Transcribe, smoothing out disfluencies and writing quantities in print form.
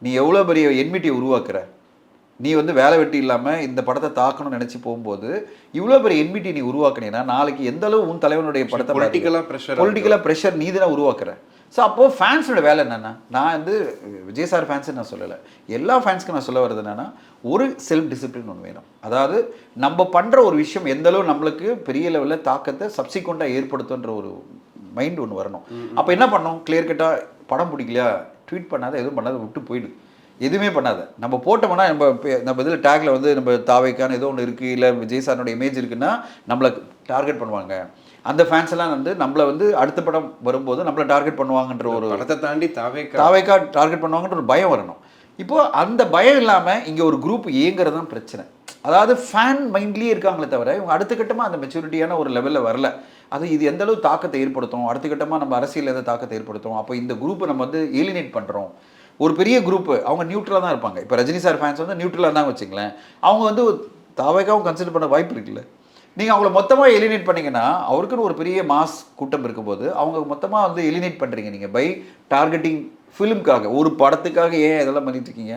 நீ எவ்வளோ பெரிய என்மிட்டியை உருவாக்குற, நீ வந்து வேலை வெட்டி இல்லாமல் இந்த படத்தை தாக்கணும்னு நினச்சி போகும்போது இவ்வளோ பெரிய என்மிட்டி நீ உருவாக்குனீங்கன்னா நாளைக்கு எந்த அளவு உன் தலைவனுடைய படத்தை பொலிட்டிக்கலாக ப்ரெஷர் நீ தானே உருவாக்குற. ஸோ அப்போது ஃபேன்ஸோட வேலை என்னென்னா, நான் வந்து விஜய் சார் ஃபேன்ஸு நான் சொல்லலை, எல்லா ஃபேன்ஸ்க்கும் நான் சொல்ல வர்றது என்னென்னா, ஒரு செல்ஃப் டிசிப்ளின் ஒன்று வேணும். அதாவது நம்ம பண்ணுற ஒரு விஷயம் எந்த அளவு நம்மளுக்கு பெரிய லெவலில் தாக்கத்தை சப்சிக்வெண்ட்டாக ஏற்படுத்துன்ற ஒரு மைண்ட் ஒன்று வரணும். அப்போ என்ன பண்ணணும், கிளியர் கட்டாக படம் பிடிக்கலையா ட்வீட் பண்ணாத, எதுவும் பண்ணாத, விட்டு போயிடு, எதுவுமே பண்ணாத. நம்ம போட்டோம்னா நம்ம இதில் டேக்கில் வந்து நம்ம தாவைக்கான ஏதோ ஒன்று இருக்குது, இல்லை விஜய் சாரோட இமேஜ் இருக்குன்னா நம்மளை டார்கெட் பண்ணுவாங்க. அந்த ஃபேன்ஸ் எல்லாம் வந்து நம்மளை வந்து அடுத்த படம் வரும்போது நம்மளை டார்கெட் பண்ணுவாங்கன்ற ஒரு படத்தை தாண்டி தாவைக்கா டார்கெட் பண்ணுவாங்கன்ற ஒரு பயம் வரணும். இப்போது அந்த பயம் இல்லாமல் இங்கே ஒரு குரூப் இயங்குறது தான் பிரச்சனை. அதாவது ஃபேன் மைண்ட்லேயே இருக்காங்களே தவிர இவங்க அடுத்த கட்டமாக அந்த மெச்சூரிட்டியான ஒரு லெவலில் வரல. அது இது எந்த அளவு தாக்கத்தை ஏற்படுத்தும், அடுத்த கட்டமாக நம்ம அரசியல் எந்த தாக்கத்தை ஏற்படுத்தும். அப்போ இந்த குரூப்பை நம்ம வந்து ஏலினேட் பண்ணுறோம். ஒரு பெரிய குரூப்பு அவங்க நியூட்ரலாக தான் இருப்பாங்க. இப்போ ரஜினி சார் ஃபேன்ஸ் வந்து நியூட்ரலாக தான் வச்சுங்களேன், அவங்க வந்து தாவைக்காவும் கன்சிடர் பண்ண வாய்ப்பு இருக்குல்ல. நீங்கள் அவங்கள மொத்தமாக எலினேட் பண்ணிங்கன்னா அவருக்குன்னு ஒரு பெரிய மாஸ் கூட்டம் இருக்கும்போது அவங்க மொத்தமாக வந்து எலினேட் பண்ணுறீங்க நீங்கள் பை டார்கெட்டிங் ஃபிலிம்காக, ஒரு படத்துக்காக ஏன் இதெல்லாம் பண்ணிட்டு இருக்கீங்க.